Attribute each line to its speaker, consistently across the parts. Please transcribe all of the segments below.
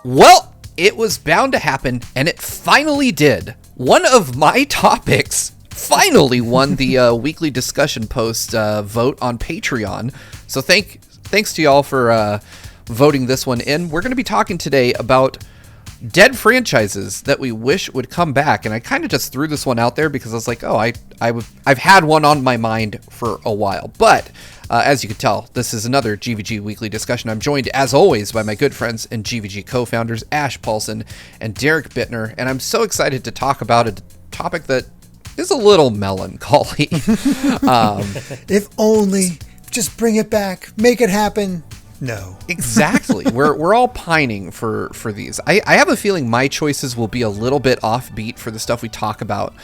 Speaker 1: Well, it was bound to happen, and it finally did. One of my topics finally won the weekly discussion post vote on Patreon. So thanks to y'all for voting this one in. We're going to be talking today about dead franchises that we wish would come back. And I kind of just threw this one out there because I was like, I've had one on my mind for a while. But as you can tell, this is another GVG weekly discussion. I'm joined, as always, by my good friends and GVG co-founders, Ash Paulson and Derek Bittner. And I'm so excited to talk about a topic that is a little melancholy.
Speaker 2: If only, just bring it back, make it happen. No.
Speaker 1: Exactly. We're all pining for these. I have a feeling my choices will be a little bit offbeat for the stuff we talk about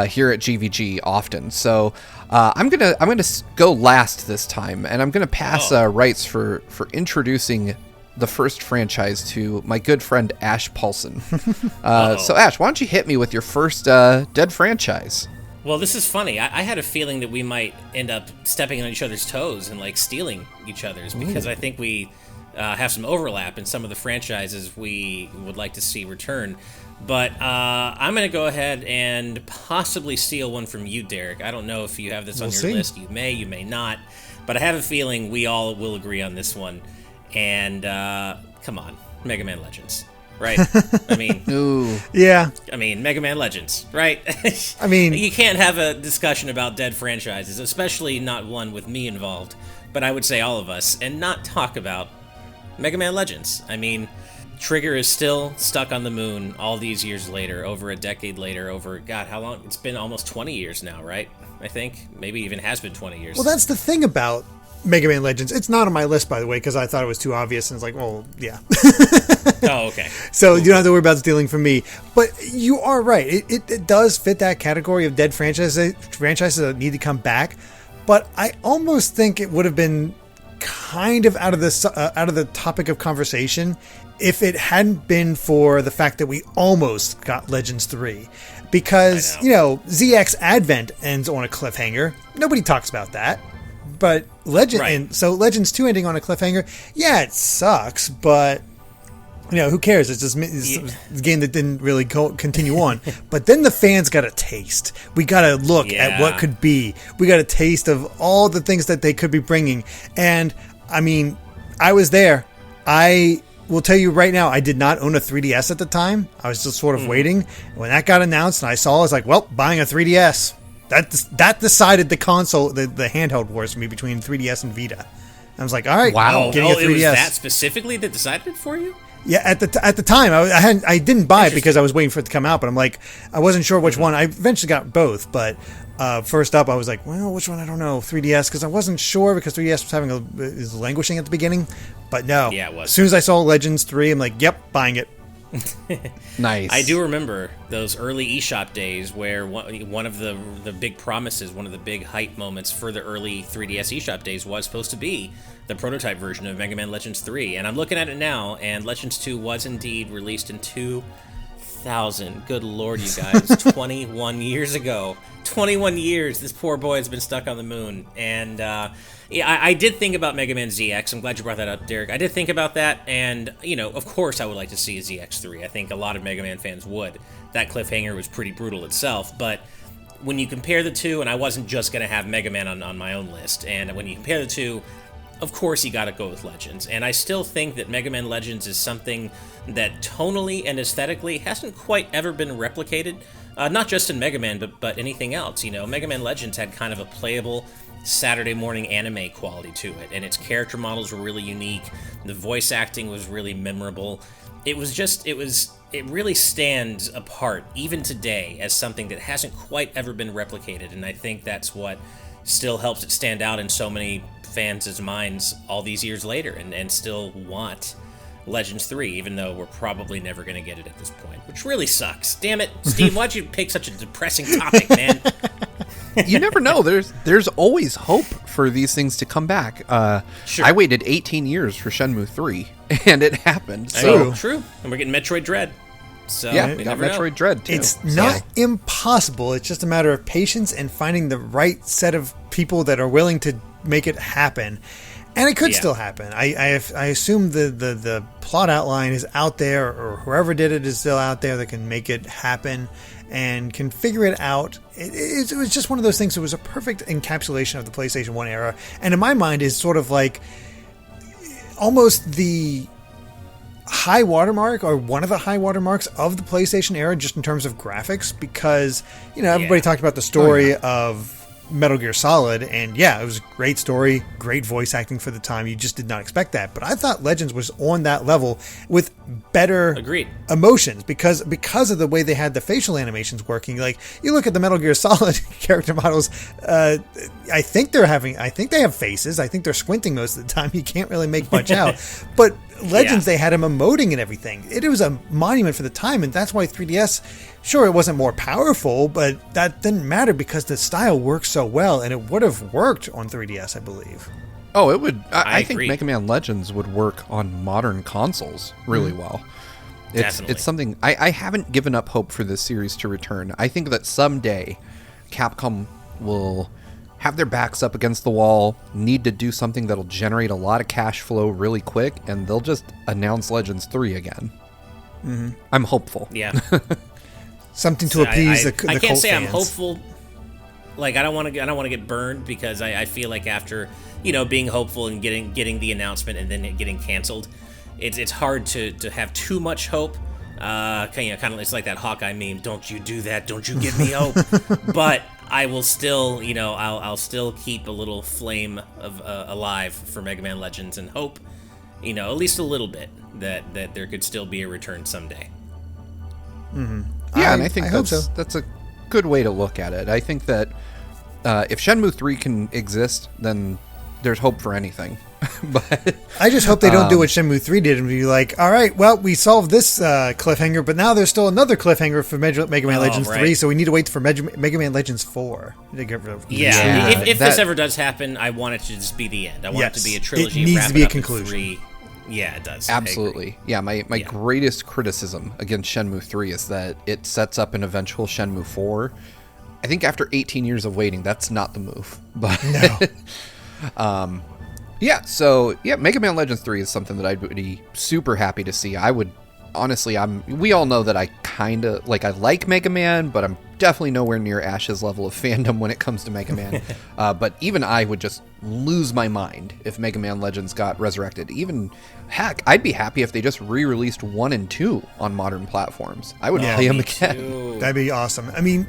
Speaker 1: here at GVG often. So I'm gonna go last this time, and I'm gonna pass rights for introducing the first franchise to my good friend Ash Paulson. So Ash, why don't you hit me with your first dead franchise?
Speaker 3: Well, this is funny. I had a feeling that we might end up stepping on each other's toes and like stealing each other's, because I think we have some overlap in some of the franchises we would like to see return. But I'm going to go ahead and possibly steal one from you, Derek. I don't know if you have this on your list. You may not. But I have a feeling we all will agree on this one. And come on, Mega Man Legends. Right? I mean,
Speaker 1: ooh.
Speaker 2: Yeah.
Speaker 3: I mean, Mega Man Legends, right?
Speaker 2: I mean,
Speaker 3: you can't have a discussion about dead franchises, especially not one with me involved, but I would say all of us, and not talk about Mega Man Legends. I mean, Trigger is still stuck on the moon all these years later, over a decade later, over, God, how long? It's been almost 20 years now, right? I think. Maybe even has been 20 years.
Speaker 2: Well, that's the thing about Mega Man Legends. It's not on my list, by the way, because I thought it was too obvious, and it's like, well, yeah.
Speaker 3: Oh, okay.
Speaker 2: So you don't have to worry about stealing from me. But you are right. It does fit that category of dead franchises that need to come back. But I almost think it would have been kind of out of the topic of conversation if it hadn't been for the fact that we almost got Legends 3. Because, ZX Advent ends on a cliffhanger. Nobody talks about that. But Legends 2 ending on a cliffhanger, yeah, it sucks, but who cares? It's just a game that didn't really continue on. But then the fans got a taste. We got to look at what could be. We got a taste of all the things that they could be bringing. And, I mean, I was there. I will tell you right now, I did not own a 3DS at the time. I was just sort of waiting. When that got announced and I saw it, I was like, well, buying a 3DS. That decided the console, the handheld wars for me between 3DS and Vita. I was like, all right,
Speaker 1: wow,
Speaker 2: getting a 3DS.
Speaker 3: It was that specifically that decided it for you?
Speaker 2: Yeah, at the time, I didn't buy it because I was waiting for it to come out, but I'm like, I wasn't sure which one. I eventually got both, but first up, I was like, well, which one? I don't know, 3DS, because I wasn't sure because 3DS was languishing at the beginning, but no.
Speaker 3: Yeah, it was.
Speaker 2: As soon as I saw Legends 3, I'm like, yep, buying it.
Speaker 1: Nice.
Speaker 3: I do remember those early eShop days where one of the big promises, one of the big hype moments for the early 3DS eShop days was supposed to be the prototype version of Mega Man Legends 3. And I'm looking at it now, and Legends 2 was indeed released in 2000. Good lord, you guys. 21 years ago. 21 years. This poor boy has been stuck on the moon. And I did think about Mega Man ZX. I'm glad you brought that up, Derek. I did think about that, and, of course I would like to see a ZX3. I think a lot of Mega Man fans would. That cliffhanger was pretty brutal itself, but when you compare the two, and I wasn't just going to have Mega Man on my own list, and when you compare the two, of course you got to go with Legends. And I still think that Mega Man Legends is something that tonally and aesthetically hasn't quite ever been replicated, not just in Mega Man, but anything else. Mega Man Legends had kind of a playable Saturday morning anime quality to it, and its character models were really unique. The voice acting was really memorable. It really stands apart even today as something that hasn't quite ever been replicated, and I think that's what still helps it stand out in so many fans' minds all these years later, and still want Legends 3, even though we're probably never going to get it at this point, which really sucks. Damn it, Steve, why'd you pick such a depressing topic, man?
Speaker 1: You never know. There's always hope for these things to come back.
Speaker 3: Sure.
Speaker 1: I waited 18 years for Shenmue 3, and it happened. So
Speaker 3: true. And we're getting Metroid Dread. So
Speaker 1: yeah,
Speaker 3: we
Speaker 1: got
Speaker 3: never
Speaker 1: Metroid
Speaker 3: know.
Speaker 1: Dread too.
Speaker 2: It's not impossible. It's just a matter of patience and finding the right set of people that are willing to make it happen. And it could still happen. I assume the plot outline is out there, or whoever did it is still out there that can make it happen and can figure it out. It was just one of those things that was a perfect encapsulation of the PlayStation 1 era. And in my mind is sort of like almost the high watermark, or one of the high watermarks of the PlayStation era, just in terms of graphics, because, everybody talked about the story of Metal Gear Solid, and it was a great story, great voice acting for the time. You just did not expect that. But I thought Legends was on that level with better emotions because of the way they had the facial animations working. Like, you look at the Metal Gear Solid character models, I think they have faces. I think they're squinting most of the time. You can't really make much out. But Legends, they had them emoting and everything. It was a monument for the time, and that's why 3DS, sure, it wasn't more powerful, but that didn't matter because the style works so well, and it would have worked on 3DS, I believe.
Speaker 1: Oh, it would. I think Mega Man Legends would work on modern consoles really well. It's something I haven't given up hope for this series to return. I think that someday Capcom will have their backs up against the wall, need to do something that'll generate a lot of cash flow really quick, and they'll just announce Legends 3 again. Mm-hmm. I'm hopeful.
Speaker 3: Yeah.
Speaker 2: Something to appease the
Speaker 3: I can't say
Speaker 2: fans.
Speaker 3: I'm hopeful. Like, I don't want to get burned, because I feel like after being hopeful and getting the announcement and then it getting canceled, it's hard to have too much hope. Kind of, it's like that Hawkeye meme. Don't you do that? Don't you give me hope? But I will still, I'll still keep a little flame of alive for Mega Man Legends and hope, at least a little bit that there could still be a return someday.
Speaker 1: Mm-hmm. Yeah, and I think that's a good way to look at it. I think that if Shenmue 3 can exist, then there's hope for anything. But
Speaker 2: I just hope they don't do what Shenmue 3 did and be like, all right, well, we solved this cliffhanger, but now there's still another cliffhanger for Mega Man Legends 3, so we need to wait for Mega Man Legends 4. To get rid of
Speaker 3: if this ever does happen, I want it to just be the end. I want it to be a trilogy.
Speaker 2: It needs to be a conclusion.
Speaker 3: Yeah, it does.
Speaker 1: Absolutely. Yeah, my greatest criticism against Shenmue 3 is that it sets up an eventual Shenmue 4. I think after 18 years of waiting, that's not the move. But
Speaker 2: no.
Speaker 1: Mega Man Legends 3 is something that I'd be super happy to see. I would, honestly, we all know that I like Mega Man, but I'm definitely nowhere near Ash's level of fandom when it comes to Mega Man. But even I would just lose my mind if Mega Man Legends got resurrected. Even, heck, I'd be happy if they just re-released 1 and 2 on modern platforms. I would play them again.
Speaker 3: Too.
Speaker 2: That'd be awesome. I mean,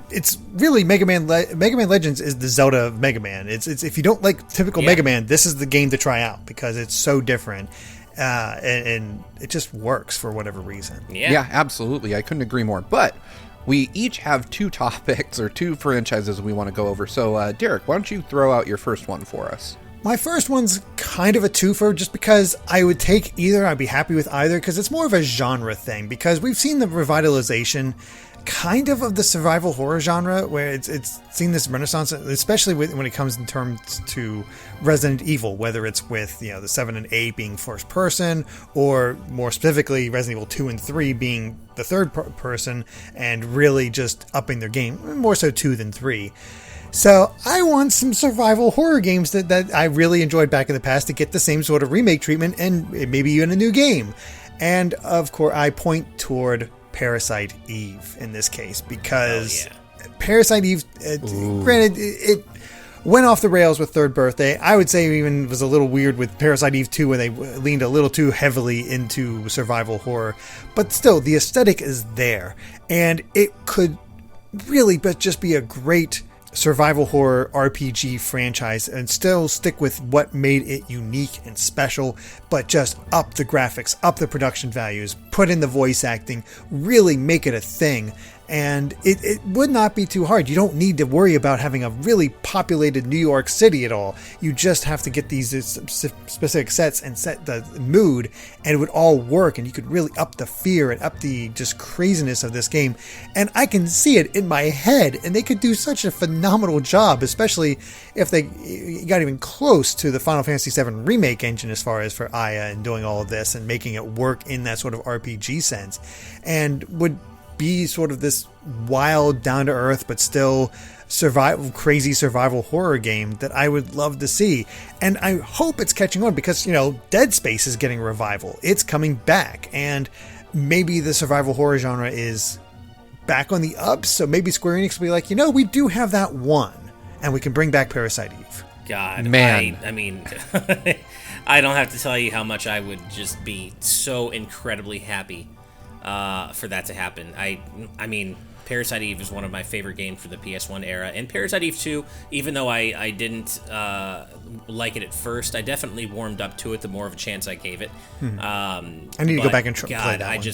Speaker 2: it's really Mega Man Legends is the Zelda of Mega Man. It's if you don't like typical Mega Man, this is the game to try out because it's so different, and it just works for whatever reason.
Speaker 1: Yeah, absolutely. I couldn't agree more. But we each have 2 topics or 2 franchises we want to go over. So, Derek, why don't you throw out your first one for us?
Speaker 2: My first one's kind of a twofer just because I would take either. I'd be happy with either because it's more of a genre thing, because we've seen the revitalization kind of the survival horror genre, where it's seen this renaissance, especially when it comes in terms to Resident Evil, whether it's with the 7 and 8 being first person, or more specifically Resident Evil 2 and 3 being the third person, and really just upping their game, more so 2 than 3. So I want some survival horror games that I really enjoyed back in the past to get the same sort of remake treatment and maybe even a new game. And of course I point toward Parasite Eve in this case, because Parasite Eve, granted, it went off the rails with Third Birthday. I would say even was a little weird with Parasite Eve 2 when they leaned a little too heavily into survival horror. But still, the aesthetic is there, and it could really just be a great survival horror RPG franchise and still stick with what made it unique and special, but just up the graphics, up the production values, put in the voice acting, really make it a thing. And it would not be too hard. You don't need to worry about having a really populated New York City at all. You just have to get these specific sets and set the mood, and it would all work, and you could really up the fear and up the just craziness of this game. And I can see it in my head, and they could do such a phenomenal job, especially if they got even close to the Final Fantasy VII Remake engine as far as for Aya and doing all of this and making it work in that sort of RPG sense, and would be sort of this wild, down-to-earth, but still crazy survival horror game that I would love to see. And I hope it's catching on because, Dead Space is getting a revival. It's coming back. And maybe the survival horror genre is back on the up. So maybe Square Enix will be like, we do have that one. And we can bring back Parasite Eve.
Speaker 3: God,
Speaker 1: man.
Speaker 3: I mean, I don't have to tell you how much I would just be so incredibly happy for that to happen. I mean, Parasite Eve is one of my favorite games for the PS1 era, and Parasite Eve 2, even though I didn't like it at first, I definitely warmed up to it the more of a chance I gave it.
Speaker 2: I need to go back and play that one.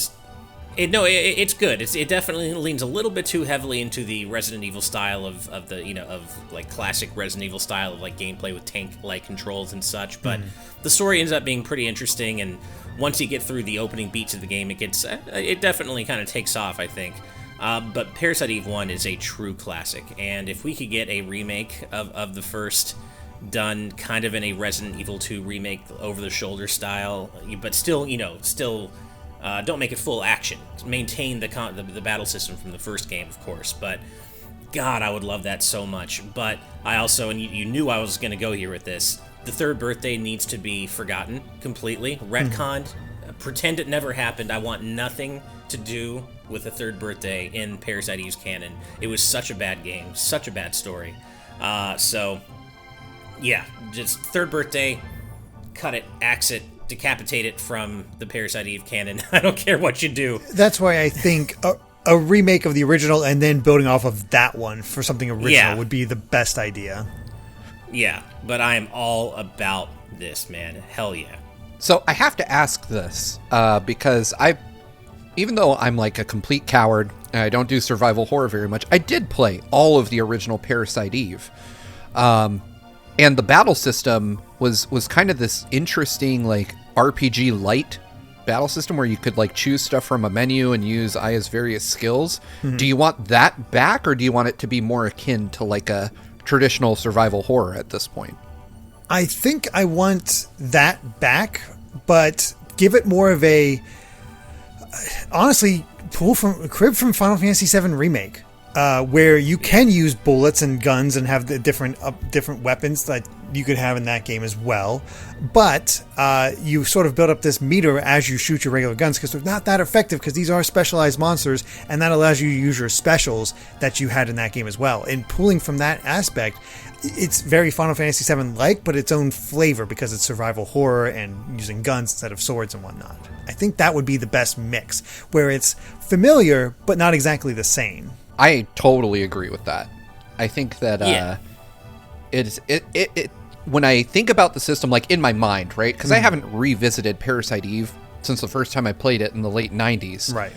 Speaker 3: It's good. It definitely leans a little bit too heavily into the Resident Evil style of classic Resident Evil style of like gameplay with tank-like controls and such. But the story ends up being pretty interesting, and once you get through the opening beats of the game, it definitely kind of takes off, I think. But Parasite Eve 1 is a true classic, and if we could get a remake of the first done kind of in a Resident Evil 2 remake over-the-shoulder style, but still don't make it full action. Maintain the battle system from the first game, of course, but God, I would love that so much. But I also, and you knew I was going to go here with this, the third birthday needs to be forgotten completely, retconned, pretend it never happened. I want nothing to do with the third birthday in Parasite Eve's canon. It was such a bad game, such a bad story. So, yeah, just third birthday, cut it, axe it, decapitate it from the Parasite Eve canon. I don't care what you do.
Speaker 2: That's why I think a remake of the original and then building off of that one for something original would be the best idea.
Speaker 3: Yeah, but I am all about this, man. Hell yeah.
Speaker 1: So I have to ask this because even though I'm like a complete coward and I don't do survival horror very much, I did play all of the original Parasite Eve. And the battle system was kind of this interesting, like, RPG light battle system where you could, like, choose stuff from a menu and use Aya's various skills. Do you want that back, or do you want it to be more akin to, like, a traditional survival horror at this point?
Speaker 2: I think I want that back, but give it more of a... honestly, crib from Final Fantasy VII Remake. Where you can use bullets and guns and have the different weapons that you could have in that game as well. But you sort of build up this meter as you shoot your regular guns because they're not that effective because these are specialized monsters, and that allows you to use your specials that you had in that game as well. And pulling from that aspect, it's very Final Fantasy VII-like, but its own flavor because it's survival horror and using guns instead of swords and whatnot. I think that would be the best mix, where it's familiar but not exactly the same.
Speaker 1: I totally agree with that. I think that it when I think about the system, like in my mind, right? Because I haven't revisited Parasite Eve since the first time I played it in the late 90s.
Speaker 2: Right.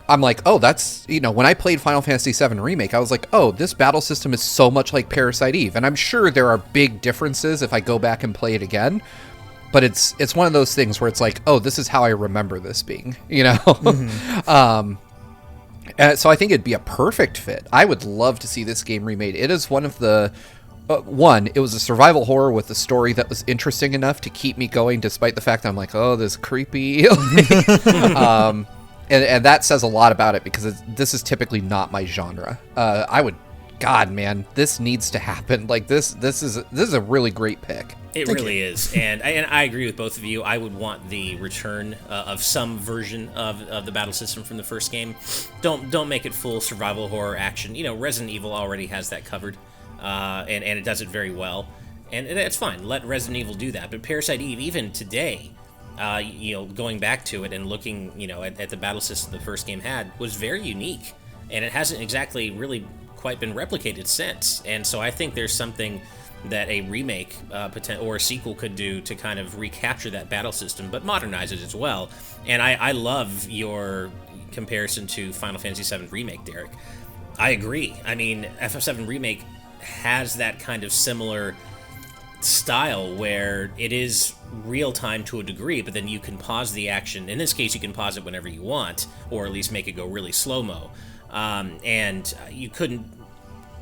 Speaker 1: I'm like, oh, that's, when I played Final Fantasy VII Remake, I was like, oh, this battle system is so much like Parasite Eve. And I'm sure there are big differences if I go back and play it again. But it's one of those things where it's like, oh, this is how I remember this being, So I think it'd be a perfect fit. I would love to see this game remade. It is one of the... it was a survival horror with a story that was interesting enough to keep me going, despite the fact that I'm like, oh, this is creepy. And that says a lot about it, because this is typically not my genre. God, man, this needs to happen. Like, this is a really great pick.
Speaker 3: It really is, and I agree with both of you. I would want the return of some version of the battle system from the first game. Don't make it full survival horror action. Resident Evil already has that covered, and it does it very well, and it's fine. Let Resident Evil do that. But Parasite Eve, even today, going back to it and looking, at the battle system the first game had, was very unique, and it hasn't exactly really quite been replicated since. And so I think there's something that a remake or a sequel could do to kind of recapture that battle system, but modernize it as well. And I love your comparison to Final Fantasy VII Remake, Derek. I agree. I mean, FF7 Remake has that kind of similar style where it is real-time to a degree, but then you can pause the action. In this case, you can pause it whenever you want, or at least make it go really slow-mo. And you couldn't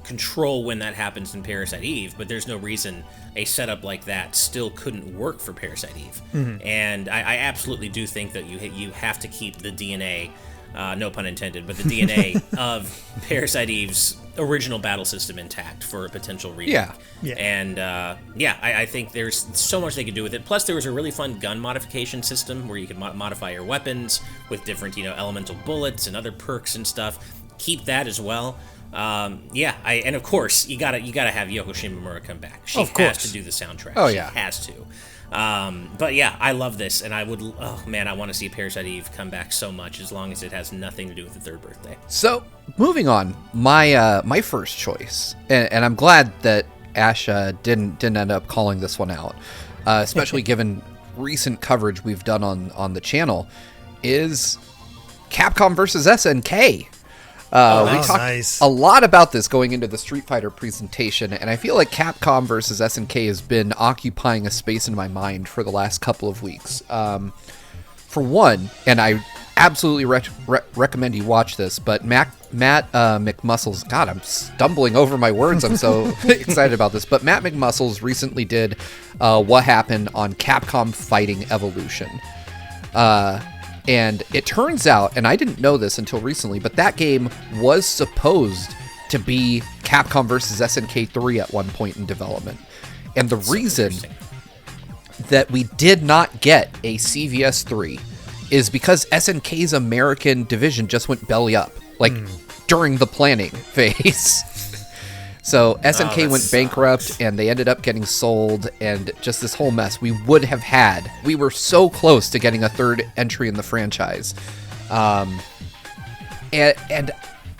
Speaker 3: control when that happens in Parasite Eve, but there's no reason a setup like that still couldn't work for Parasite Eve. And I absolutely do think that you have to keep the DNA, no pun intended, but the DNA of Parasite Eve's original battle system intact for a potential remake.
Speaker 2: Yeah.
Speaker 3: And I think there's so much they could do with it. Plus, there was a really fun gun modification system where you could modify your weapons with different, elemental bullets and other perks and stuff. Keep that as well. And of course you gotta have Yoko Shimomura come back. She has to do the soundtrack.
Speaker 1: Oh,
Speaker 3: she
Speaker 1: yeah.
Speaker 3: has to. But yeah, I love this, and I want to see Parasite Eve come back so much, as long as it has nothing to do with the third birthday.
Speaker 1: So, moving on, my first choice, and I'm glad that Ash didn't end up calling this one out, especially given recent coverage we've done on the channel, is Capcom versus SNK. We talked a lot about this going into the Street Fighter presentation, and I feel like Capcom versus SNK has been occupying a space in my mind for the last couple of weeks. For one, and I absolutely recommend you watch this, but Matt McMuscles, God, I'm stumbling over my words. I'm so excited about this. But Matt McMuscles recently did What Happened on Capcom Fighting Evolution. And it turns out, and I didn't know this until recently, but that game was supposed to be Capcom vs. SNK 3 at one point in development. And the reason that we did not get a CVS 3 is because SNK's American division just went belly up, during the planning phase. So SNK went bankrupt, and they ended up getting sold, and just this whole mess. We were so close to getting a third entry in the franchise. And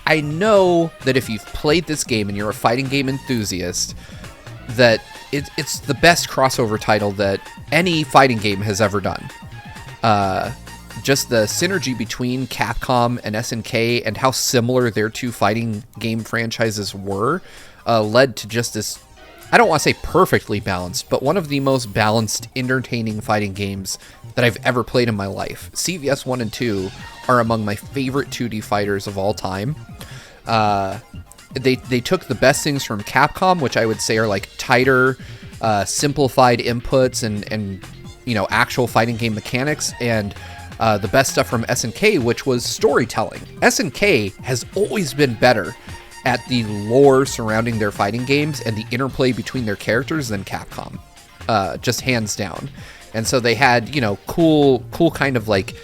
Speaker 1: I know that if you've played this game and you're a fighting game enthusiast, that it's the best crossover title that any fighting game has ever done. Just the synergy between Capcom and SNK and how similar their two fighting game franchises were led to just this, I don't want to say perfectly balanced, but one of the most balanced, entertaining fighting games that I've ever played in my life. CVS 1 and 2 are among my favorite 2D fighters of all time. They took the best things from Capcom, which I would say are like tighter, simplified inputs and actual fighting game mechanics, and the best stuff from SNK, which was storytelling. SNK has always been better at the lore surrounding their fighting games and the interplay between their characters than Capcom, just hands down. And so they had, cool kind of like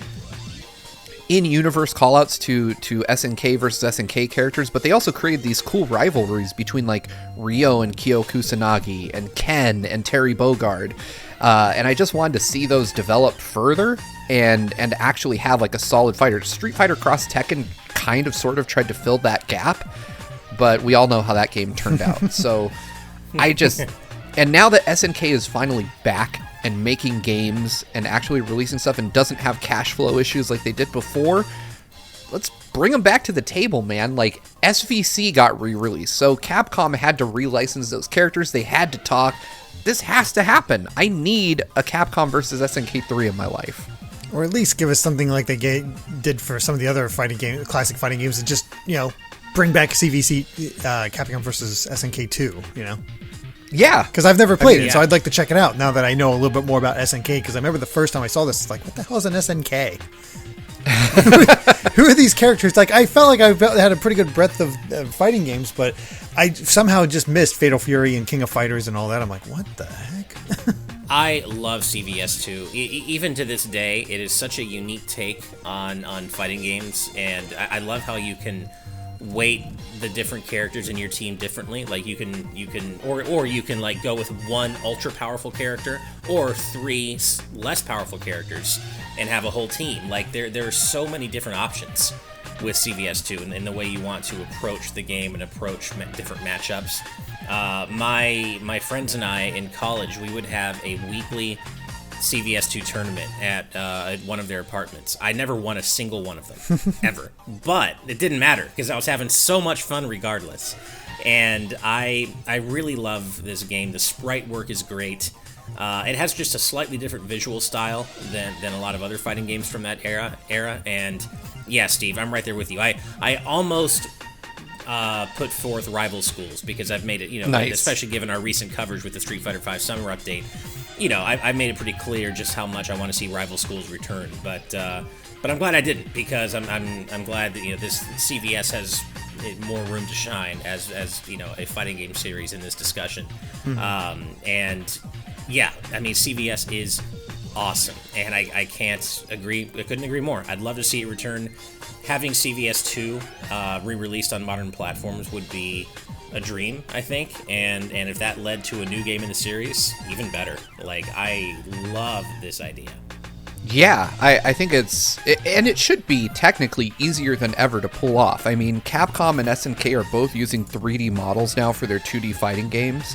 Speaker 1: in-universe callouts to SNK versus SNK characters, but they also created these cool rivalries between like Ryo and Kyo Kusanagi and Ken and Terry Bogard. And I just wanted to see those develop further and actually have like a solid fighter. Street Fighter Cross Tekken kind of sort of tried to fill that gap, but we all know how that game turned out. So and now that SNK is finally back and making games and actually releasing stuff and doesn't have cash flow issues like they did before, let's bring them back to the table, man. Like, SVC got re-released, so Capcom had to relicense those characters. They had to talk. This has to happen. I need a Capcom versus SNK 3 in my life.
Speaker 2: Or at least give us something like they did for some of the other classic fighting games, and just, bring back CVC, Capcom versus SNK 2,
Speaker 1: Yeah.
Speaker 2: Because I've never played it, so I'd like to check it out now that I know a little bit more about SNK, because I remember the first time I saw this, it's like, what the hell is an SNK? Who are these characters? Like, I felt like I had a pretty good breadth of fighting games, but I somehow just missed Fatal Fury and King of Fighters and all that. I'm like, what the heck?
Speaker 3: I love CVS2. Even to this day, it is such a unique take on fighting games, and I love how you can weight the different characters in your team differently. Like you can like go with one ultra powerful character or 3 less powerful characters and have a whole team. Like there are so many different options with CVS2 and the way you want to approach the game and approach different matchups. My friends and I in college, we would have a weekly CVS2 tournament at one of their apartments. I never won a single one of them, ever. But it didn't matter, because I was having so much fun regardless. And I really love this game. The sprite work is great. It has just a slightly different visual style than a lot of other fighting games from that era. And yeah, Steve, I'm right there with you. I almost put forth rival schools, because I've made it,
Speaker 1: nice.
Speaker 3: Especially given our recent coverage with the Street Fighter V Summer Update. I made it pretty clear just how much I want to see rival schools return, but I'm glad I didn't, because I'm glad that this CVS has more room to shine as a fighting game series in this discussion. And yeah, I mean, CVS is awesome, and I couldn't agree more. I'd love to see it return. Having CVS 2 re-released on modern platforms would be a dream, I think, and if that led to a new game in the series, even better. Like, I love this idea.
Speaker 1: Yeah, I think and it should be technically easier than ever to pull off. I mean, Capcom and SNK are both using 3D models now for their 2D fighting games,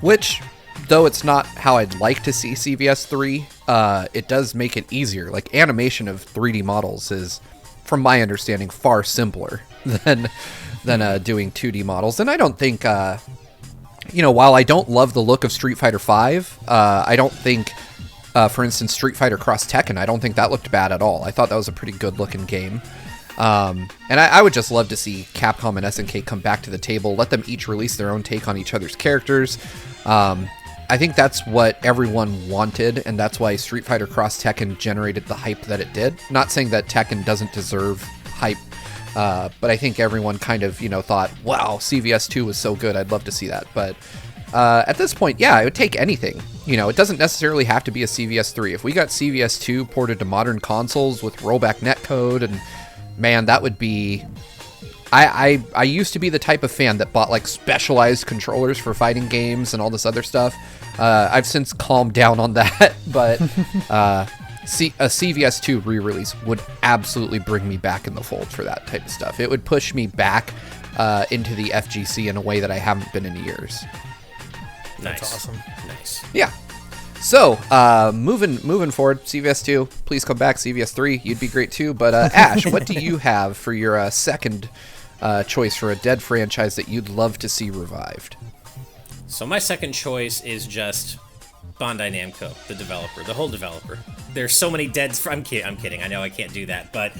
Speaker 1: which, though it's not how I'd like to see CVS 3, it does make it easier. Like, animation of 3D models is, from my understanding, far simpler than doing 2D models. And I don't think, while I don't love the look of Street Fighter V, I don't think, for instance, Street Fighter Cross Tekken, I don't think that looked bad at all. I thought that was a pretty good looking game. And I would just love to see Capcom and SNK come back to the table, let them each release their own take on each other's characters. I think that's what everyone wanted, and that's why Street Fighter Cross Tekken generated the hype that it did. Not saying that Tekken doesn't deserve hype, but I think everyone kind of, thought, wow, CVS 2 was so good, I'd love to see that. But at this point, yeah, it would take anything. It doesn't necessarily have to be a CVS 3. If we got CVS 2 ported to modern consoles with rollback netcode, and man, that would be... I used to be the type of fan that bought like specialized controllers for fighting games and all this other stuff. I've since calmed down on that, but a CVS 2 re-release would absolutely bring me back in the fold for that type of stuff. It would push me back into the FGC in a way that I haven't been in years.
Speaker 3: Nice.
Speaker 2: That's awesome.
Speaker 3: Nice.
Speaker 1: Yeah. So, moving forward, CVS 2, please come back. CVS 3, you'd be great too. But Ash, what do you have for your second choice for a dead franchise that you'd love to see revived?
Speaker 3: So my second choice is just Bandai Namco, the whole developer. There's so many dead... I'm kidding. I know I can't do that, but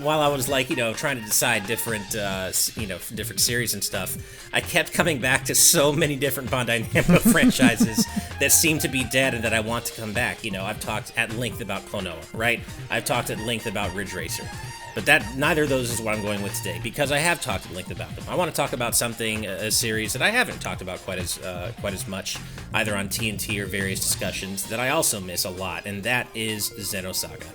Speaker 3: while I was like, trying to decide different, different series and stuff, I kept coming back to so many different Bandai Namco franchises that seem to be dead and that I want to come back. I've talked at length about Klonoa, right? I've talked at length about Ridge Racer. But neither of those is what I'm going with today, because I have talked at length about them. I want to talk about a series that I haven't talked about quite as much, either on TNT or various discussions, that I also miss a lot, and that is Xenosaga.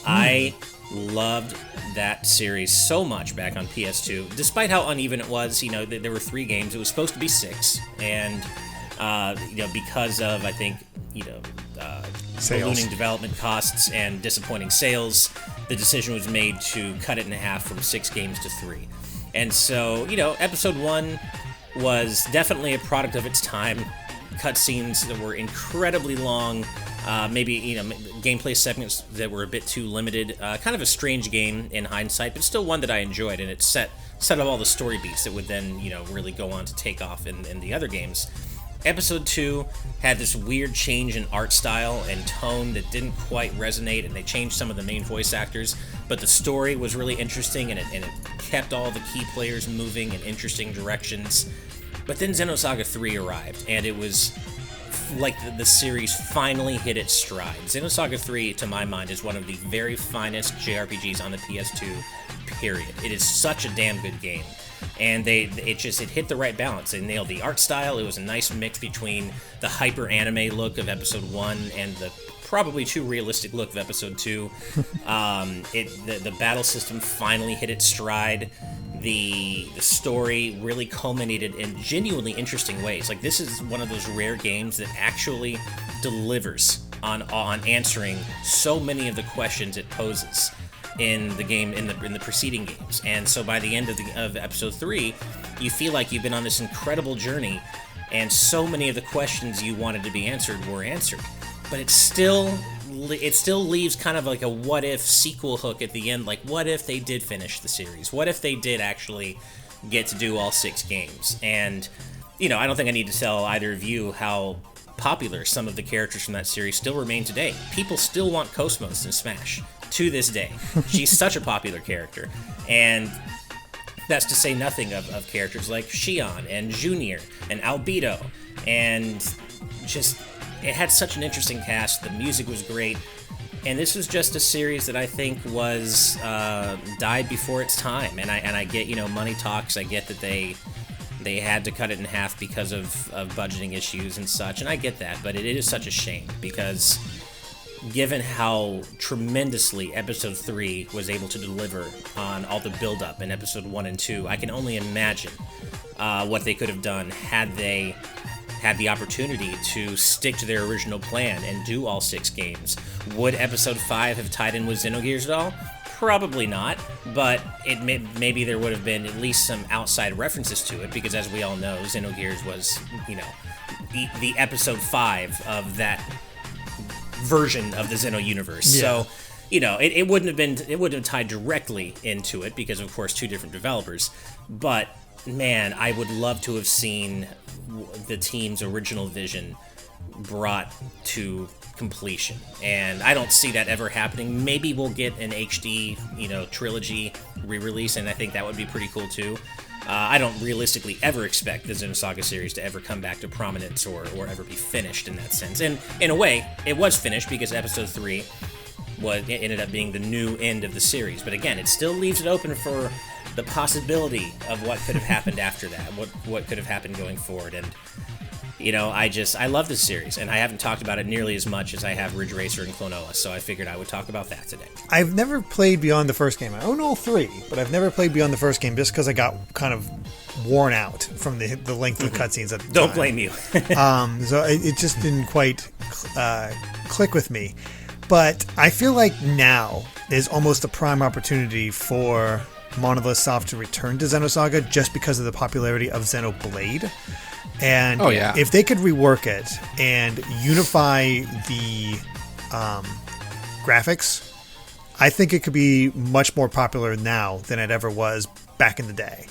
Speaker 3: I loved that series so much back on PS2, despite how uneven it was. There were 3 games. It was supposed to be 6, and because of, I think, ballooning development costs and disappointing sales, the decision was made to cut it in half from 6 games to 3. And so, episode 1 was definitely a product of its time. Cutscenes that were incredibly long, maybe, gameplay segments that were a bit too limited. Kind of a strange game in hindsight, but still one that I enjoyed, and it set up all the story beats that would then, really go on to take off in the other games. Episode 2 had this weird change in art style and tone that didn't quite resonate, and they changed some of the main voice actors, but the story was really interesting, and it kept all the key players moving in interesting directions. But then Xenosaga 3 arrived, and it was like the series finally hit its stride. Xenosaga 3, to my mind, is one of the very finest JRPGs on the PS2, period. It is such a damn good game. And it hit the right balance. They nailed the art style. It was a nice mix between the hyper anime look of episode 1 and the probably too realistic look of episode 2. The battle system finally hit its stride. The story really culminated in genuinely interesting ways. Like, this is one of those rare games that actually delivers on answering so many of the questions it poses in the game, in the preceding games. And so by the end of episode 3, you feel like you've been on this incredible journey, and so many of the questions you wanted to be answered were answered. But it still leaves kind of like a what if sequel hook at the end. Like, what if they did finish the series? What if they did actually get to do all 6 games? And I don't think I need to tell either of you how popular some of the characters from that series still remain today. People still want Cosmos in Smash to this day. She's such a popular character, and that's to say nothing of characters like Shion and Junior and Albedo, and just, it had such an interesting cast. The music was great, And this was just a series that I think was died before its time. And I get, money talks. I get that they had to cut it in half because of budgeting issues and such, and I get that. But it is such a shame because given how tremendously Episode 3 was able to deliver on all the build-up in Episode 1 and 2, I can only imagine what they could have done had they had the opportunity to stick to their original plan and do all 6 games. Would Episode 5 have tied in with Xenogears at all? Probably not, but maybe there would have been at least some outside references to it, because as we all know, Xenogears was, the Episode 5 of that version of the Xeno universe.
Speaker 2: Yeah.
Speaker 3: So, it wouldn't have tied directly into it because, of course, 2 different developers. But man, I would love to have seen the team's original vision brought to completion, and I don't see that ever happening. Maybe we'll get an HD, trilogy re-release, and I think that would be pretty cool too. I don't realistically ever expect the Xenosaga series to ever come back to prominence or ever be finished in that sense. And in a way, it was finished because Episode 3 ended up being the new end of the series. But again, it still leaves it open for the possibility of what could have happened after that, what could have happened going forward. And I love this series, and I haven't talked about it nearly as much as I have Ridge Racer and Klonoa, so I figured I would talk about that today.
Speaker 2: I've never played beyond the first game. I own all 3, but I've never played beyond the first game just because I got kind of worn out from the length of the cutscenes at the time.
Speaker 3: Don't blame you.
Speaker 2: So it just didn't quite click with me. But I feel like now is almost a prime opportunity for Monolith Soft to return to Xenosaga just because of the popularity of Xenoblade. And if they could rework it and unify the graphics, I think it could be much more popular now than it ever was back in the day.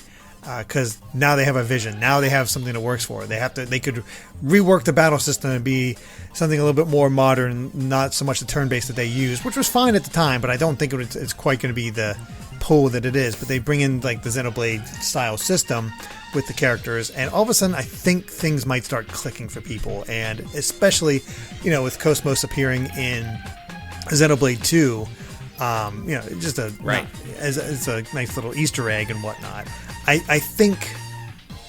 Speaker 2: Because now they have a vision. Now they have something that works for it. They could rework the battle system and be something a little bit more modern, not so much the turn-based that they used, which was fine at the time, but I don't think it's quite going to be the pull that it is. But they bring in like the Xenoblade style system with the characters, and all of a sudden I think things might start clicking for people, and especially with Cosmos appearing in Xenoblade 2, just as a nice little Easter egg and whatnot. I think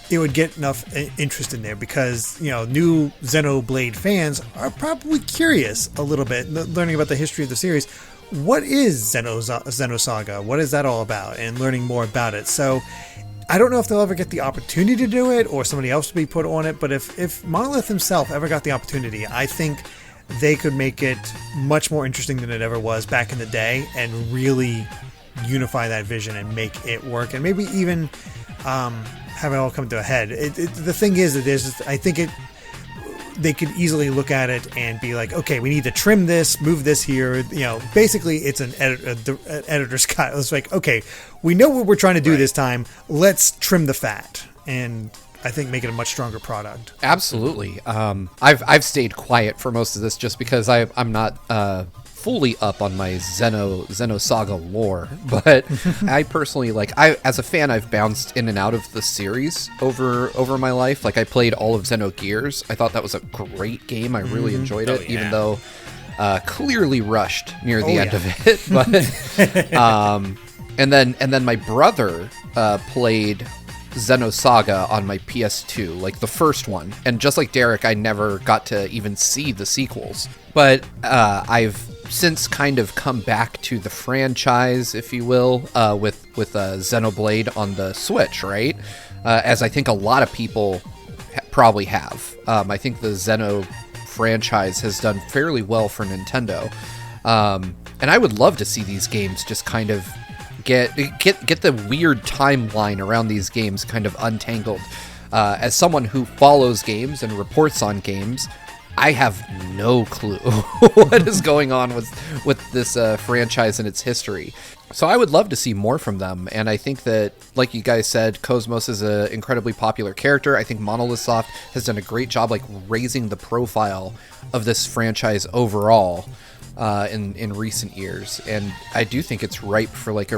Speaker 2: it would get enough interest in there because new Xenoblade fans are probably curious a little bit, learning about the history of the series. What is Xenosaga? What is that all about? And learning more about it. So I don't know if they'll ever get the opportunity to do it or somebody else to be put on it, but if Monolith himself ever got the opportunity, I think they could make it much more interesting than it ever was back in the day and really unify that vision and make it work, and maybe even have it all come to a head. The thing is that I think they could easily look at it and be like, okay, we need to trim this, move this here. Basically, it's an editor's cut. It's like, okay, we know what we're trying to do this time. Let's trim the fat, and I think make it a much stronger product.
Speaker 1: Absolutely. I've stayed quiet for most of this just because I'm not fully up on my Xenosaga lore, but I personally as a fan, I've bounced in and out of the series over my life. Like I played all of Xenogears. I thought that was a great game. I really enjoyed it, even though clearly rushed near the end of it. But and then my brother played Xenosaga on my PS2, like the first one, and just like Derek, I never got to even see the sequels. But I've since kind of come back to the franchise, if you will, with Xenoblade on the Switch, right? As I think a lot of people probably have. I think the Xeno franchise has done fairly well for Nintendo, and I would love to see these games just kind of get the weird timeline around these games kind of untangled. As someone who follows games and reports on games, I have no clue what is going on with this franchise and its history. So I would love to see more from them. And I think that, like you guys said, Cosmos is an incredibly popular character. I think Monolith Soft has done a great job raising the profile of this franchise overall. in recent years, and I do think it's ripe for like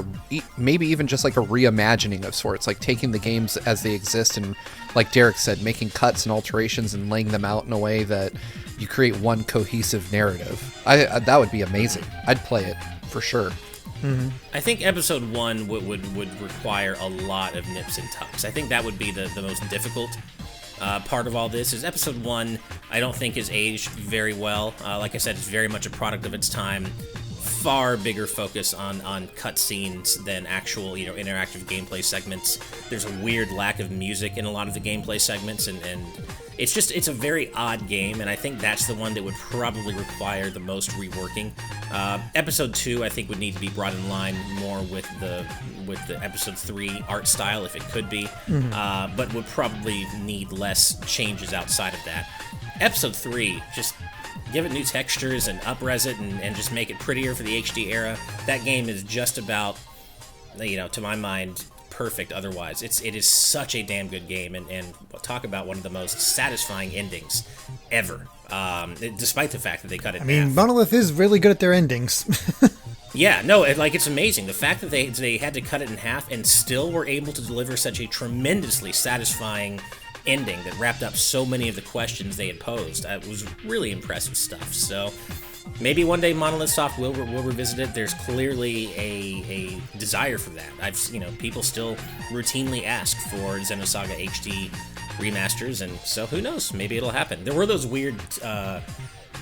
Speaker 1: maybe even just like a reimagining of sorts, like taking the games as they exist and, like Derek said, making cuts and alterations and laying them out in a way that you create one cohesive narrative. That would be amazing. I'd play it for sure.
Speaker 3: Mm-hmm. I think episode 1 would require a lot of nips and tucks. I think that would be the most difficult part of all this. Is episode 1, I don't think is aged very well. Like I said, it's very much a product of its time. Far bigger focus on cutscenes than actual, interactive gameplay segments. There's a weird lack of music in a lot of the gameplay segments, and it's a very odd game, and I think that's the one that would probably require the most reworking. Episode 2, I think, would need to be brought in line more with the episode 3 art style, if it could be, but would probably need less changes outside of that. Episode 3, just give it new textures and up-res it and just make it prettier for the HD era. That game is just about, to my mind, perfect otherwise. It is such a damn good game, and talk about one of the most satisfying endings ever, despite the fact that they cut it in half.
Speaker 2: Monolith is really good at their endings.
Speaker 3: Yeah, no, it's amazing. The fact that they had to cut it in half and still were able to deliver such a tremendously satisfying ending that wrapped up so many of the questions they had posed. It was really impressive stuff. So maybe one day Monolith Soft will revisit it. There's clearly a desire for that. People still routinely ask for Xenosaga HD remasters, and so who knows? Maybe it'll happen. There were those weird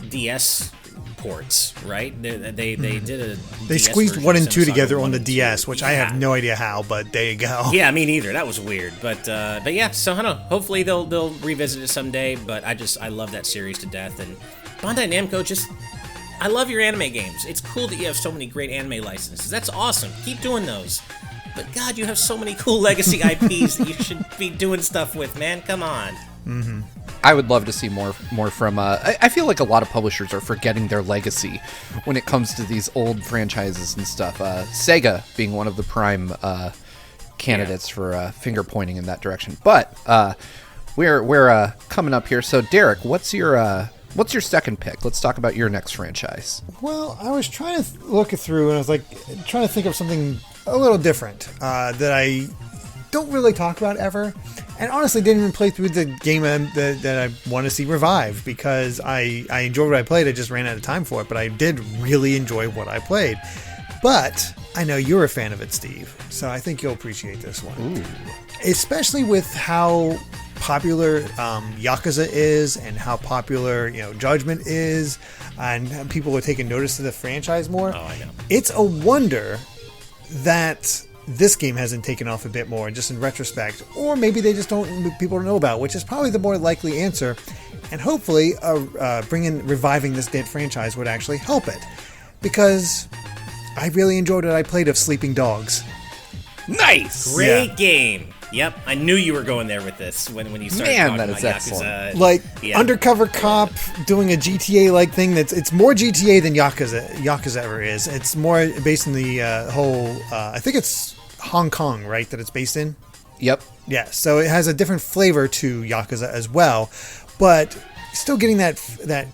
Speaker 3: DS ports, right? They did a
Speaker 2: They
Speaker 3: DS
Speaker 2: squeezed 1 and 2 together on the DS, which I have no idea how, but there you go.
Speaker 3: Yeah, me neither. That was weird, but yeah. So I don't know. Hopefully they'll revisit it someday. But I love that series to death. And Bandai Namco, I love your anime games. It's cool that you have so many great anime licenses. That's awesome. Keep doing those. But God, you have so many cool legacy IPs that you should be doing stuff with, man. Come on.
Speaker 2: Mm-hmm.
Speaker 1: I would love to see more from. I feel like a lot of publishers are forgetting their legacy when it comes to these old franchises and stuff. Sega being one of the prime candidates for finger pointing in that direction. But we're coming up here. So Derek, what's your second pick? Let's talk about your next franchise.
Speaker 2: Well, I was trying to look it through, and I was trying to think of something a little different that I don't really talk about ever. And honestly, didn't even play through the game that I want to see revived, because I enjoyed what I played. I just ran out of time for it, but I did really enjoy what I played. But I know you're a fan of it, Steve, so I think you'll appreciate this one.
Speaker 1: Ooh.
Speaker 2: Especially with how popular Yakuza is, and how popular Judgment is, and people are taking notice of the franchise more.
Speaker 3: Oh, I know.
Speaker 2: It's a wonder that this game hasn't taken off a bit more, just in retrospect, or maybe they just people don't know about, which is probably the more likely answer. And hopefully, reviving this dead franchise would actually help it, because I really enjoyed what I played of Sleeping Dogs.
Speaker 3: Nice, great game. Yep, I knew you were going there with this when you started talking
Speaker 1: that is
Speaker 3: about
Speaker 1: excellent.
Speaker 3: Yakuza.
Speaker 2: Undercover cop doing a GTA-like thing. It's more GTA than Yakuza ever is. It's more based in the whole. I think it's Hong Kong, right? That it's based in.
Speaker 1: Yep.
Speaker 2: Yeah. So it has a different flavor to Yakuza as well, but still getting that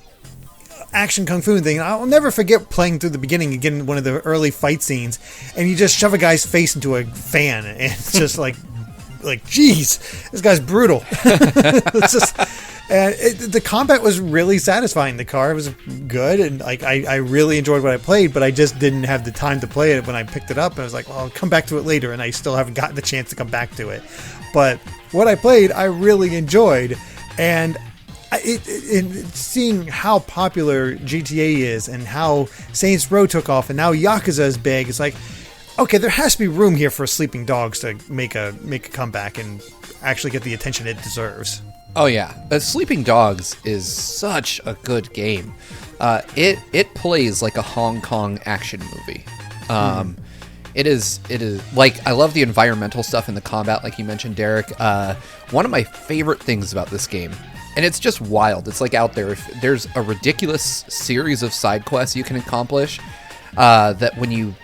Speaker 2: action kung fu thing. I'll never forget playing through the beginning and getting one of the early fight scenes, and you just shove a guy's face into a fan, and it's just like, geez, this guy's brutal. It's just, the combat was really satisfying. The car was good, and I really enjoyed what I played, but I just didn't have the time to play it when I picked it up. And I was like, well, I'll come back to it later, and I still haven't gotten the chance to come back to it. But what I played, I really enjoyed, and seeing how popular GTA is and how Saints Row took off, and now Yakuza is big, it's like, okay, there has to be room here for Sleeping Dogs to make a comeback and actually get the attention it deserves.
Speaker 1: Oh yeah, Sleeping Dogs is such a good game. It plays like a Hong Kong action movie. It is like, I love the environmental stuff in the combat, like you mentioned, Derek. One of my favorite things about this game, and it's just wild. It's like out there. If there's a ridiculous series of side quests you can accomplish, that when you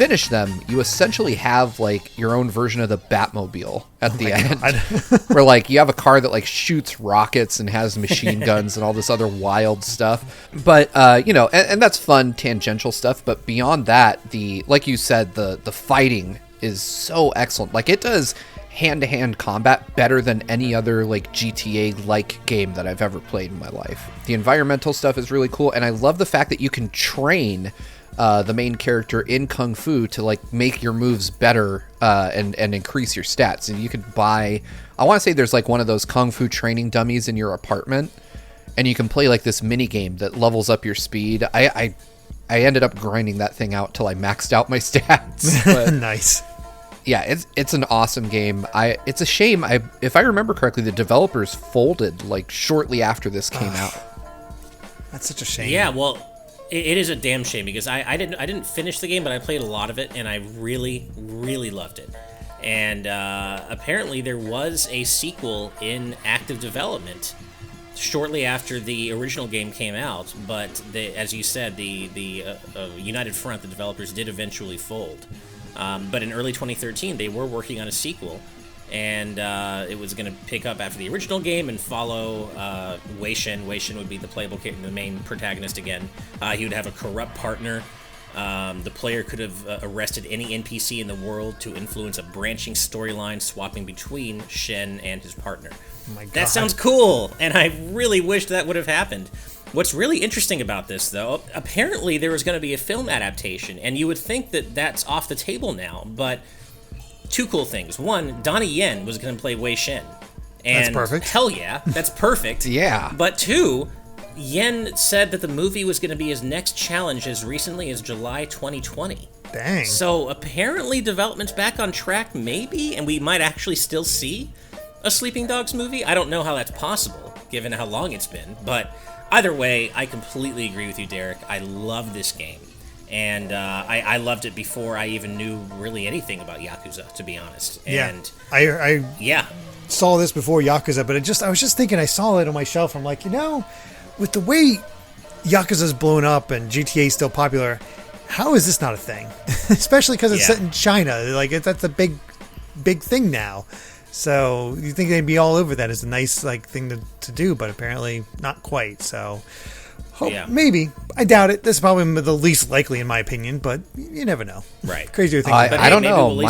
Speaker 1: finish them, you essentially have like your own version of the Batmobile at the end, where like you have a car that like shoots rockets and has machine guns and all this other wild stuff. But and that's fun tangential stuff. But beyond that, like you said, the fighting is so excellent. Like it does hand-to-hand combat better than any other like GTA like game that I've ever played in my life. The environmental stuff is really cool, and I love the fact that you can train the main character in Kung Fu to like make your moves better and increase your stats. And you could buy, I want to say there's like one of those Kung Fu training dummies in your apartment, and you can play like this mini game that levels up your speed. I ended up grinding that thing out till I maxed out my stats. But
Speaker 2: Nice.
Speaker 1: yeah, it's an awesome game. It's a shame. If I remember correctly, the developers folded like shortly after this came out.
Speaker 2: That's such a shame.
Speaker 3: Yeah, well, it is a damn shame because I didn't finish the game, but I played a lot of it, and I really, really loved it. And apparently there was a sequel in active development shortly after the original game came out, but as you said, the United Front, the developers, did eventually fold. But in early 2013, they were working on a sequel, and it was going to pick up after the original game and follow Wei Shen. Wei Shen would be the playable character, the main protagonist again. He would have a corrupt partner. The player could have arrested any NPC in the world to influence a branching storyline swapping between Shen and his partner.
Speaker 2: Oh my God.
Speaker 3: That sounds cool, and I really wished that would have happened. What's really interesting about this, though, apparently there was going to be a film adaptation, and you would think that that's off the table now, but two cool things. One, Donnie Yen was going to play Wei Shen. And
Speaker 2: That's perfect.
Speaker 3: Hell yeah, that's perfect.
Speaker 1: Yeah.
Speaker 3: But two, Yen said that the movie was going to be his next challenge as recently as July 2020.
Speaker 2: Dang.
Speaker 3: So apparently development's back on track, maybe, and we might actually still see a Sleeping Dogs movie. I don't know how that's possible, given how long it's been, but either way, I completely agree with you, Derek. I love this game, and I loved it before I even knew really anything about Yakuza, to be honest. And
Speaker 2: I
Speaker 3: yeah,
Speaker 2: saw this before Yakuza, but I was just thinking, I saw it on my shelf. I'm like, with the way Yakuza's blown up and GTA's still popular, how is this not a thing? Especially because it's set in China. Like that's a big thing now. So you think they'd be all over that as a nice thing to do, but apparently not quite. So maybe. I doubt it. This is probably the least likely in my opinion, but you never know.
Speaker 3: Right.
Speaker 2: Crazier things.
Speaker 1: I don't know.
Speaker 3: We'll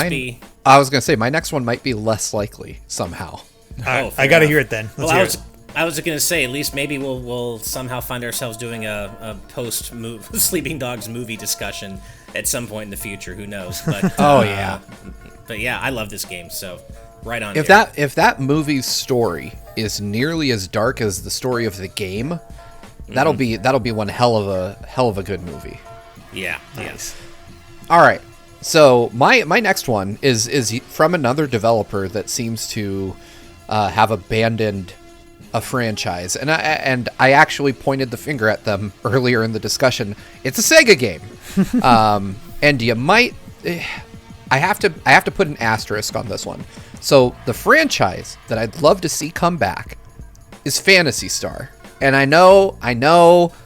Speaker 1: I was going to say my next one might be less likely somehow.
Speaker 2: I got to hear it then. Let's hear it.
Speaker 3: I was going to say, at least maybe we'll somehow find ourselves doing a post Sleeping Dogs movie discussion at some point in the future. Who knows? But but yeah, I love this game. So right on.
Speaker 1: If that movie's story is nearly as dark as the story of the game, that'll be one hell of a good movie.
Speaker 3: Yeah.
Speaker 2: Nice.
Speaker 1: All right. So my next one is from another developer that seems to have abandoned a franchise, and I actually pointed the finger at them earlier in the discussion. It's a Sega game, and you might. I have to put an asterisk on this one. So the franchise that I'd love to see come back is Phantasy Star. And I know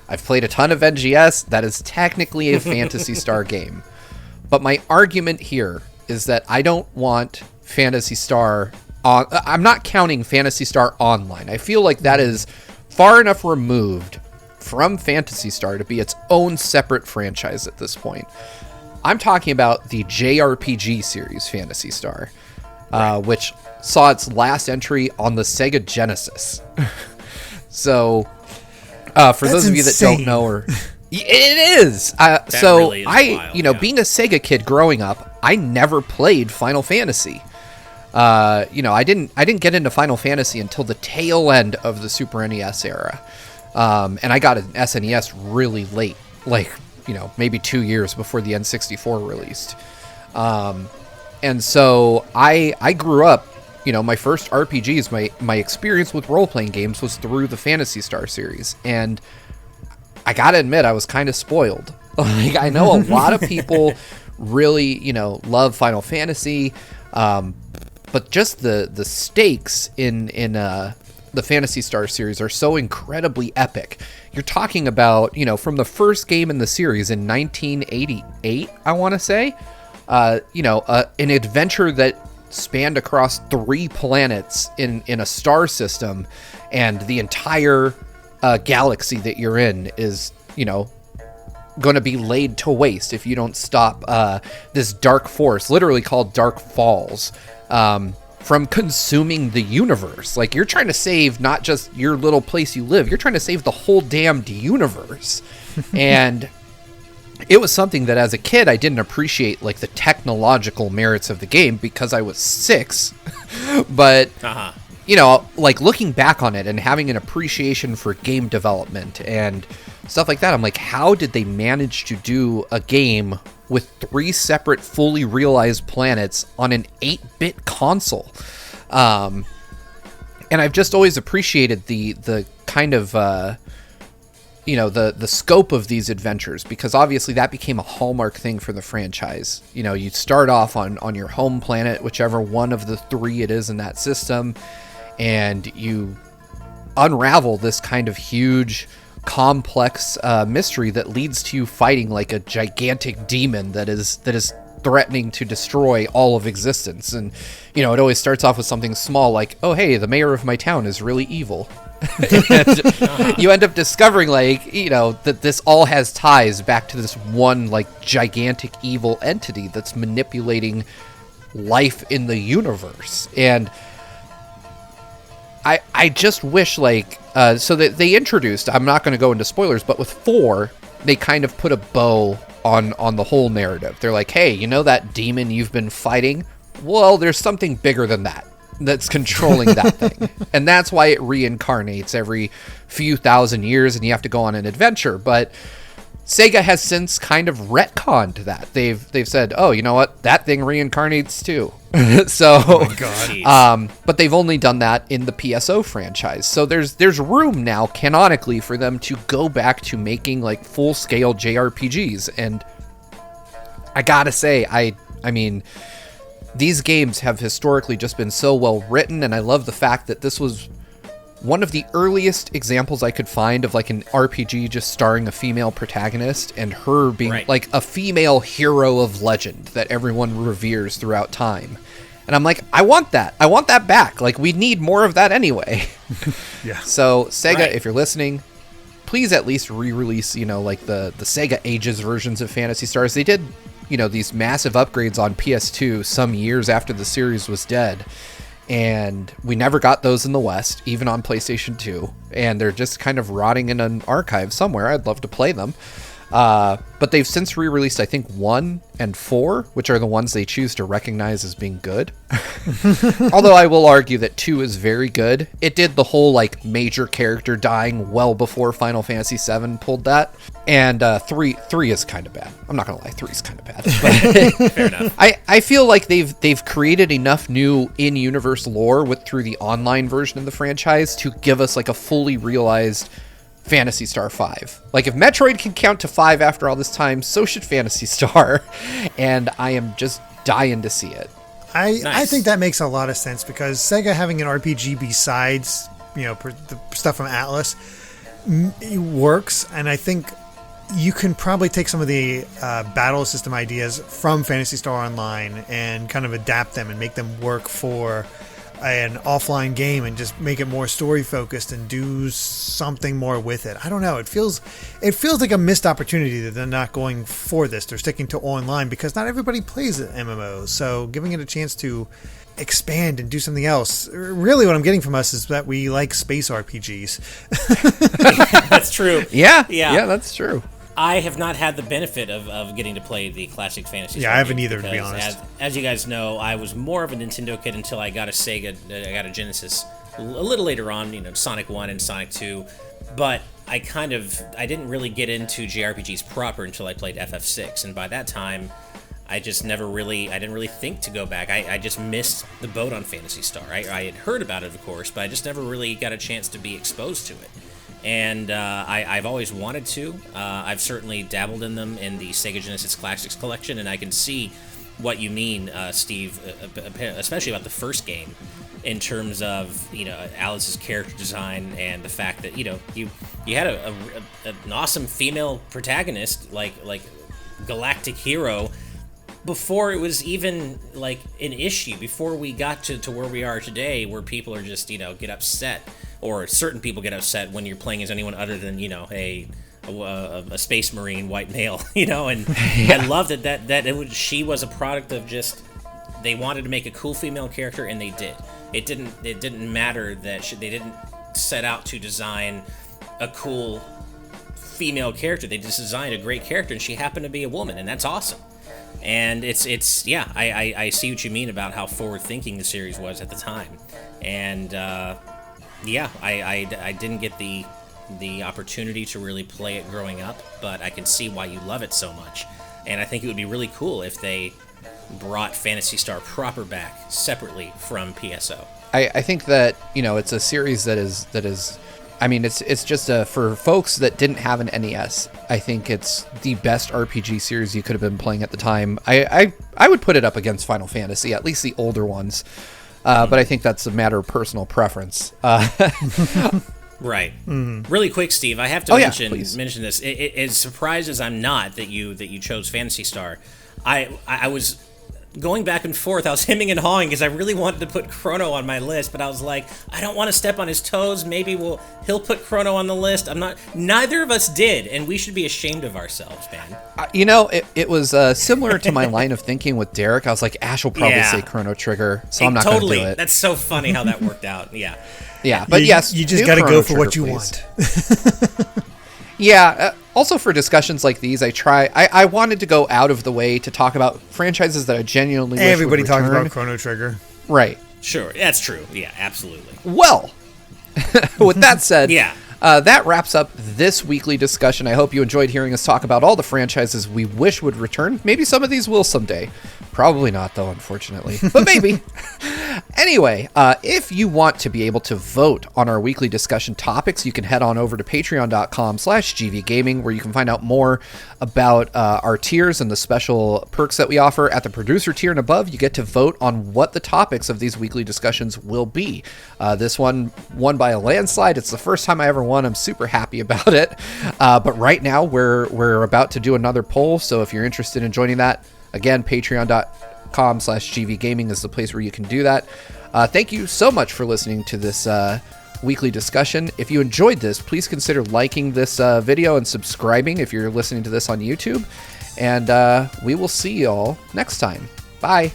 Speaker 1: I've played a ton of NGS. That is technically a Phantasy Star game. But my argument here is that I don't want Phantasy Star on. I'm not counting Phantasy Star Online. I feel like that is far enough removed from Phantasy Star to be its own separate franchise at this point. I'm talking about the JRPG series Phantasy Star, which saw its last entry on the Sega Genesis. So, for those of you that don't know, it is. So
Speaker 3: really is wild,
Speaker 1: being a Sega kid growing up, I never played Final Fantasy. I didn't get into Final Fantasy until the tail end of the Super NES era, and I got an SNES really late, maybe 2 years before the N64 released. And so I grew up. My first RPGs, my experience with role-playing games was through the Phantasy Star series. And I gotta admit, I was kind of spoiled. I know a lot of people really, love Final Fantasy, but just the stakes in the Phantasy Star series are so incredibly epic. You're talking about, from the first game in the series in 1988, I want to say, an adventure that spanned across 3 planets in a star system, and the entire galaxy that you're in is, going to be laid to waste if you don't stop this dark force, literally called Dark Falls, from consuming the universe. Like, you're trying to save not just your little place you live, you're trying to save the whole damned universe. And it was something that as a kid I didn't appreciate, like the technological merits of the game, because I was 6. But like looking back on it and having an appreciation for game development and stuff like that, I'm like, how did they manage to do a game with 3 separate fully realized planets on an 8-bit console? And I've just always appreciated the kind of the scope of these adventures, because obviously that became a hallmark thing for the franchise. You start off on your home planet, whichever one of the 3 it is in that system, and you unravel this kind of huge, complex mystery that leads to you fighting like a gigantic demon that is threatening to destroy all of existence. And it always starts off with something small, like, oh hey, the mayor of my town is really evil. And you end up discovering, like, that this all has ties back to this one, like, gigantic evil entity that's manipulating life in the universe. And I just wish, like, so that they introduced, I'm not going to go into spoilers, but with 4, they kind of put a bow on the whole narrative. They're like, hey, that demon you've been fighting? Well, there's something bigger than that that's controlling that thing. And that's why it reincarnates every few thousand years and you have to go on an adventure. But Sega has since kind of retconned that. They've said, oh, you know what? That thing reincarnates too. So,
Speaker 2: oh my God.
Speaker 1: But they've only done that in the PSO franchise. So there's room now canonically for them to go back to making like full-scale JRPGs. And I gotta say, I mean, these games have historically just been so well written, and I love the fact that this was one of the earliest examples I could find of like an RPG just starring a female protagonist and her being like a female hero of legend that everyone reveres throughout time. And I'm like, I want that. I want that back. Like, we need more of that anyway.
Speaker 2: Yeah.
Speaker 1: So Sega, if you're listening, please at least re-release, like the Sega Ages versions of Phantasy Stars. They did, these massive upgrades on PS2 some years after the series was dead. And we never got those in the West, even on PlayStation 2. And they're just kind of rotting in an archive somewhere. I'd love to play them. But they've since re-released, I think, 1 and 4, which are the ones they choose to recognize as being good. Although I will argue that 2 is very good. It did the whole, like, major character dying well before Final Fantasy VII pulled that. And 3 is kind of bad. I'm not going to lie, 3 is kind of bad. But
Speaker 3: Fair enough.
Speaker 1: I feel like they've created enough new in-universe lore through the online version of the franchise to give us, like, a fully realized Phantasy Star 5. Like, if Metroid can count to 5 after all this time, so should Phantasy Star. And I am just dying to see it.
Speaker 2: I think that makes a lot of sense, because Sega having an RPG besides, the stuff from Atlas works. And I think you can probably take some of the battle system ideas from Phantasy Star Online and kind of adapt them and make them work for an offline game and just make it more story focused and do something more with it. I don't know. It feels like a missed opportunity that they're not going for this. They're sticking to online because not everybody plays MMOs. So giving it a chance to expand and do something else. Really what I'm getting from us is that we like space RPGs.
Speaker 3: That's true.
Speaker 1: Yeah, that's true.
Speaker 3: I have not had the benefit of getting to play the classic Phantasy Star.
Speaker 2: Yeah, I haven't
Speaker 3: games
Speaker 2: either, to be
Speaker 3: because
Speaker 2: honest.
Speaker 3: As you guys know, I was more of a Nintendo kid until I got a Sega, I got a Genesis a little later on, Sonic 1 and Sonic 2. But I didn't really get into JRPGs proper until I played FF6. And by that time, I didn't really think to go back. I just missed the boat on Phantasy Star. I had heard about it, of course, but I just never really got a chance to be exposed to it. And I've always wanted to. I've certainly dabbled in them in the Sega Genesis Classics collection, and I can see what you mean, Steve, especially about the first game. in terms of, you know, Alice's character design and the fact that, you know, you had an awesome female protagonist like galactic hero before it was even like an issue, before we got to where we are today, where people are just, you know, get upset, or certain people get upset when you're playing as anyone other than, you know, a space marine white male, you know. And I love that she was a product of just, they wanted to make a cool female character, and they did. It didn't matter that they didn't set out to design a cool female character. They just designed a great character, and she happened to be a woman, and that's awesome. And it's yeah, I see what you mean about how forward thinking the series was at the time. And yeah, I didn't get the opportunity to really play it growing up, but I can see why you love it so much. And I think it would be really cool if they brought Phantasy Star proper back separately from PSO.
Speaker 1: I think that, you know, it's a series that is I mean, it's just for folks that didn't have an NES, I think it's the best RPG series you could have been playing at the time. I would put it up against Final Fantasy, at least the older ones, but I think that's a matter of personal preference.
Speaker 3: Right. Really quick, Steve, I have to mention this. As surprised as I'm not that you chose Phantasy Star, I was going back and forth. I was hemming and hawing because I really wanted to put Chrono on my list, but I was like, I don't want to step on his toes. Maybe he'll put Chrono on the list. Neither of us did, and we should be ashamed of ourselves, man.
Speaker 1: You know, it was similar to my line of thinking with Derek. I was like, Ash will probably say Chrono Trigger, so I'm not going to do it.
Speaker 3: That's so funny how that worked out. Yeah.
Speaker 1: Yeah, but yes,
Speaker 2: you just got to go for what you want.
Speaker 1: Yeah, also for discussions like these, I wanted to go out of the way to talk about franchises that I genuinely wish
Speaker 2: everybody
Speaker 1: would
Speaker 2: talks
Speaker 1: return.
Speaker 2: about Chrono Trigger.
Speaker 1: Right.
Speaker 3: Sure, that's true. Yeah, absolutely.
Speaker 1: Well, with that said,
Speaker 3: yeah.
Speaker 1: That wraps up this weekly discussion. I hope you enjoyed hearing us talk about all the franchises we wish would return. Maybe some of these will someday. Probably not, though, unfortunately. But maybe. Anyway, if you want to be able to vote on our weekly discussion topics, you can head on over to patreon.com/gvgaming, where you can find out more about our tiers and the special perks that we offer. At the producer tier and above, you get to vote on what the topics of these weekly discussions will be. This one won by a landslide. It's the first time I ever won. I'm super happy about it. But right now, we're about to do another poll, so if you're interested in joining that, again, patreon.com/gvgaming is the place where you can do that. Thank you so much for listening to this weekly discussion. If you enjoyed this, please consider liking this video and subscribing if you're listening to this on YouTube. And we will see y'all next time. Bye.